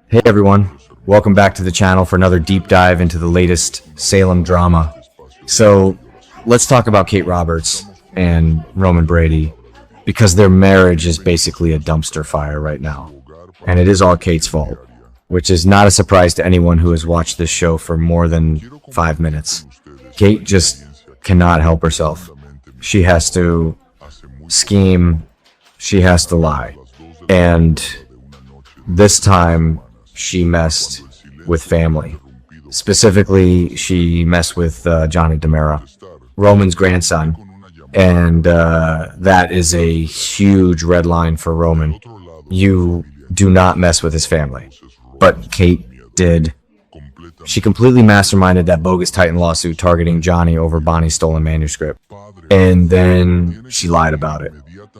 Hey everyone, welcome back to the channel for another deep dive into the latest Salem drama. So let's talk about Kate Roberts and Roman Brady, because their marriage is basically a dumpster fire right now. And it is all Kate's fault, which is not a surprise to anyone who has watched this show for more than 5 minutes. Kate just cannot help herself. She has to scheme, she has to lie. And this time, she messed with family. Specifically, she messed with Johnny DiMera, Roman's grandson. And that is a huge red line for Roman. You do not mess with his family. But Kate did. She completely masterminded that bogus Titan lawsuit targeting Johnny over Bonnie's stolen manuscript. And then she lied about it.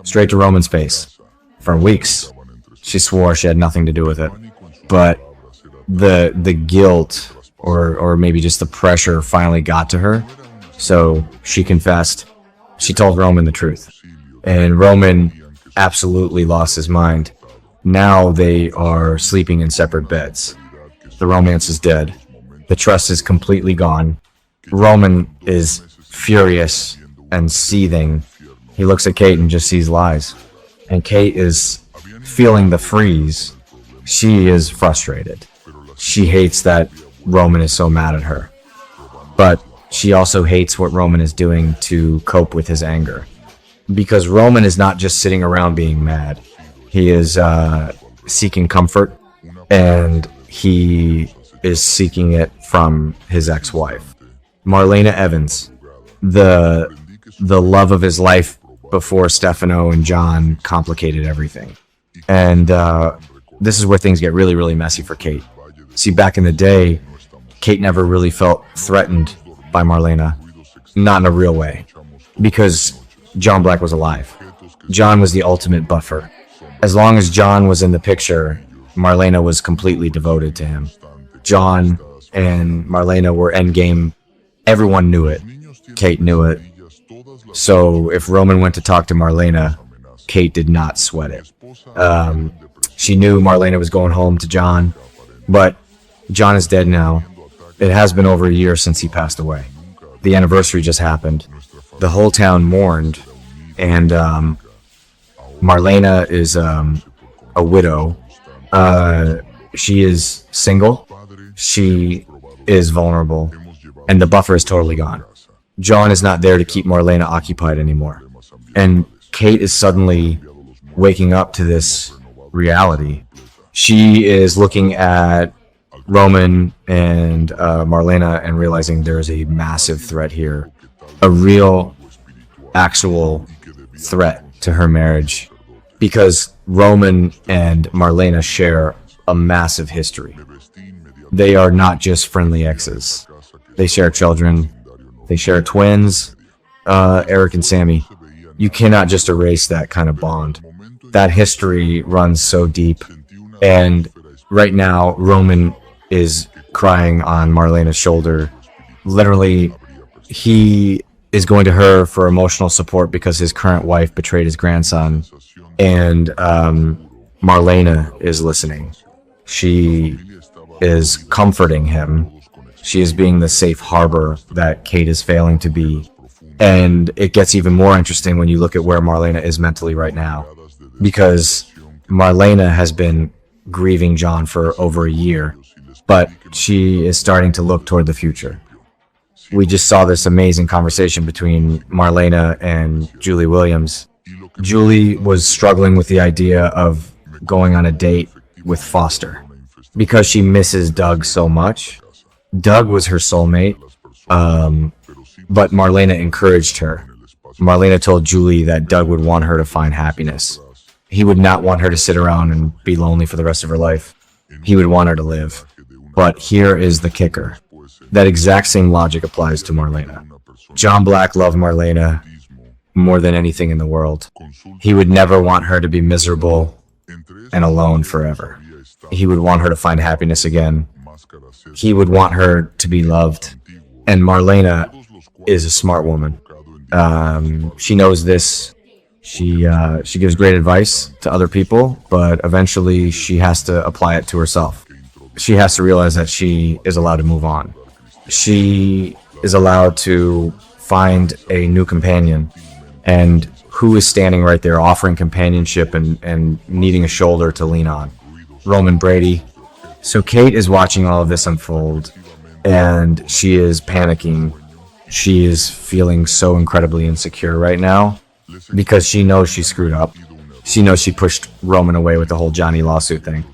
Straight to Roman's face. For weeks, she swore she had nothing to do with it. But the guilt, or maybe just the pressure, finally got to her. So she confessed. She told Roman the truth. And Roman absolutely lost his mind. Now they are sleeping in separate beds. The romance is dead. The trust is completely gone. Roman is furious and seething. He looks at Kate and just sees lies. And Kate is feeling the freeze. She is frustrated. She hates that Roman is so mad at her. But she also hates what Roman is doing to cope with his anger. Because Roman is not just sitting around being mad. He is seeking comfort, and he is seeking it from his ex-wife. Marlena Evans, the love of his life before Stefano and John complicated everything. And this is where things get really, really messy for Kate. See, back in the day, Kate never really felt threatened by Marlena. Not in a real way. Because John Black was alive. John was the ultimate buffer. As long as John was in the picture, Marlena was completely devoted to him. John and Marlena were endgame. Everyone knew it. Kate knew it. So if Roman went to talk to Marlena, Kate did not sweat it. She knew Marlena was going home to John, but John is dead now. It has been over a year since he passed away. The anniversary just happened. The whole town mourned, and Marlena is a widow. She is single. She is vulnerable, and the buffer is totally gone. John is not there to keep Marlena occupied anymore. And Kate is suddenly waking up to this reality. She is looking at Roman and Marlena and realizing there's a massive threat here. A real, actual threat to her marriage. Because Roman and Marlena share a massive history. They are not just friendly exes. They share children. They share twins, Eric and Sammy. You cannot just erase that kind of bond. That history runs so deep. And right now, Roman is crying on Marlena's shoulder. Literally, he is going to her for emotional support because his current wife betrayed his grandson. And Marlena is listening. She is comforting him. She is being the safe harbor that Kate is failing to be. And it gets even more interesting when you look at where Marlena is mentally right now. Because Marlena has been grieving John for over a year, but she is starting to look toward the future. We just saw this amazing conversation between Marlena and Julie Williams. Julie was struggling with the idea of going on a date with Foster because she misses Doug so much. Doug was her soulmate, but Marlena encouraged her. Marlena told Julie that Doug would want her to find happiness. He would not want her to sit around and be lonely for the rest of her life. He would want her to live. But here is the kicker. That exact same logic applies to Marlena. John Black loved Marlena more than anything in the world. He would never want her to be miserable and alone forever. He would want her to find happiness again. He would want her to be loved. And Marlena is a smart woman. She knows this. She gives great advice to other people, but eventually she has to apply it to herself. she has to realize that she is allowed to move on. She is allowed to find a new companion, and who is standing right there offering companionship and needing a shoulder to lean on? Roman Brady. So Kate is watching all of this unfold, and she is panicking. She is feeling so incredibly insecure right now because she knows she screwed up. She knows she pushed Roman away with the whole Johnny lawsuit thing.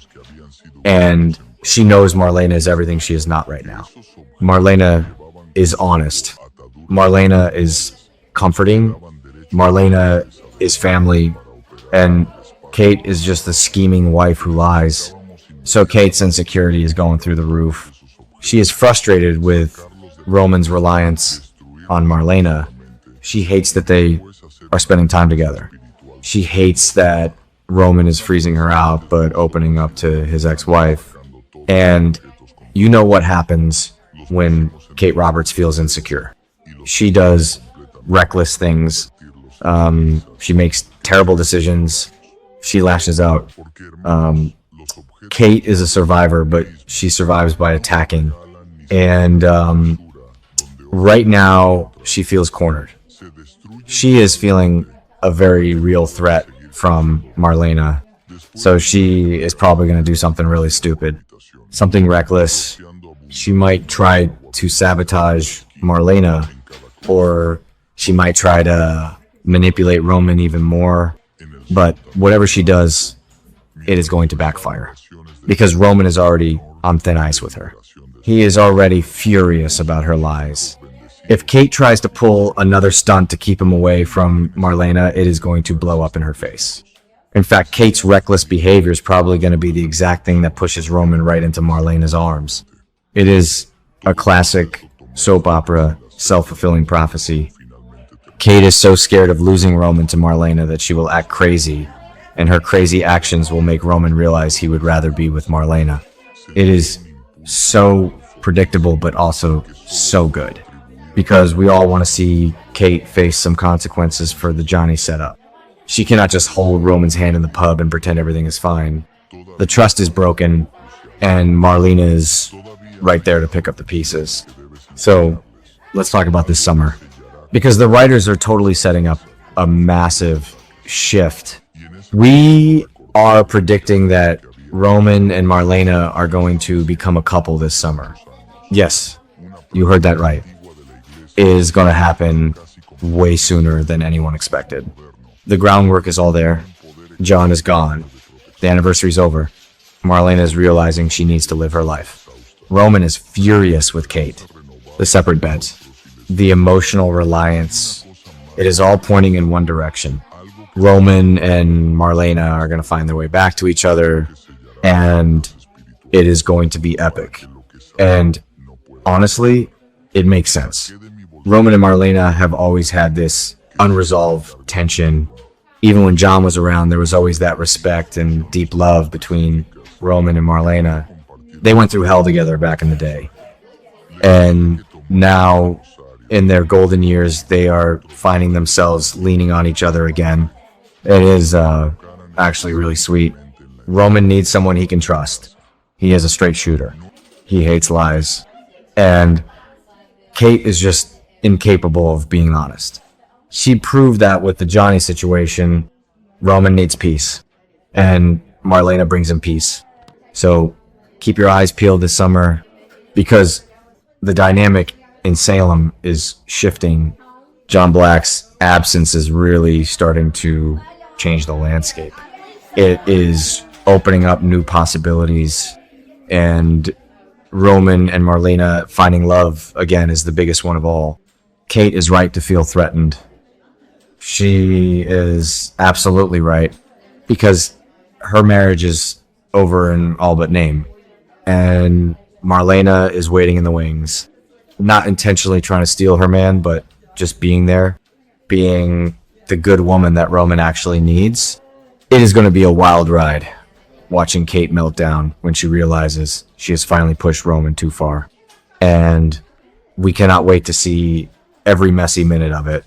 And she knows Marlena is everything she is not right now. Marlena is honest. Marlena is comforting. Marlena is family. And Kate is just the scheming wife who lies. So Kate's insecurity is going through the roof. She is frustrated with Roman's reliance on Marlena. She hates that they are spending time together. She hates that Roman is freezing her out but opening up to his ex-wife. And you know what happens when Kate Roberts feels insecure. She does reckless things. She makes terrible decisions. She lashes out. Kate is a survivor, but she survives by attacking. And right now, she feels cornered. She is feeling a very real threat from Marlena. So she is probably going to do something really stupid, something reckless. She might try to sabotage Marlena, or she might try to manipulate Roman even more. But whatever she does, it is going to backfire, because Roman is already on thin ice with her. He is already furious about her lies. If Kate tries to pull another stunt to keep him away from Marlena, it is going to blow up in her face. In fact, Kate's reckless behavior is probably going to be the exact thing that pushes Roman right into Marlena's arms. It is a classic soap opera, self-fulfilling prophecy. Kate is so scared of losing Roman to Marlena that she will act crazy, and her crazy actions will make Roman realize he would rather be with Marlena. It is so predictable, but also so good, because we all want to see Kate face some consequences for the Johnny setup. She cannot just hold Roman's hand in the pub and pretend everything is fine. The trust is broken, and Marlena is right there to pick up the pieces. So let's talk about this summer, because the writers are totally setting up a massive shift. We are predicting that Roman and Marlena are going to become a couple this summer. Yes, you heard that right. It is going to happen way sooner than anyone expected. The groundwork is all there. John is gone. The anniversary's over. Marlena is realizing she needs to live her life. Roman is furious with Kate. The separate beds. The emotional reliance. It is all pointing in one direction. Roman and Marlena are going to find their way back to each other, and it is going to be epic. And honestly, it makes sense. Roman and Marlena have always had this unresolved tension. Even when John was around, there was always that respect and deep love between Roman and Marlena. They went through hell together back in the day. And now, in their golden years, they are finding themselves leaning on each other again. It is actually really sweet. Roman needs someone he can trust. He is a straight shooter. He hates lies. And Kate is just incapable of being honest. She proved that with the Johnny situation. Roman needs peace, and Marlena brings him peace. So keep your eyes peeled this summer, because the dynamic in Salem is shifting. John Black's absence is really starting to change the landscape. It is opening up new possibilities, and Roman and Marlena finding love again is the biggest one of all. Kate is right to feel threatened. She is absolutely right, because her marriage is over in all but name. And Marlena is waiting in the wings, not intentionally trying to steal her man, but just being there, being the good woman that Roman actually needs. It is going to be a wild ride, watching Kate melt down when she realizes she has finally pushed Roman too far. And we cannot wait to see every messy minute of it.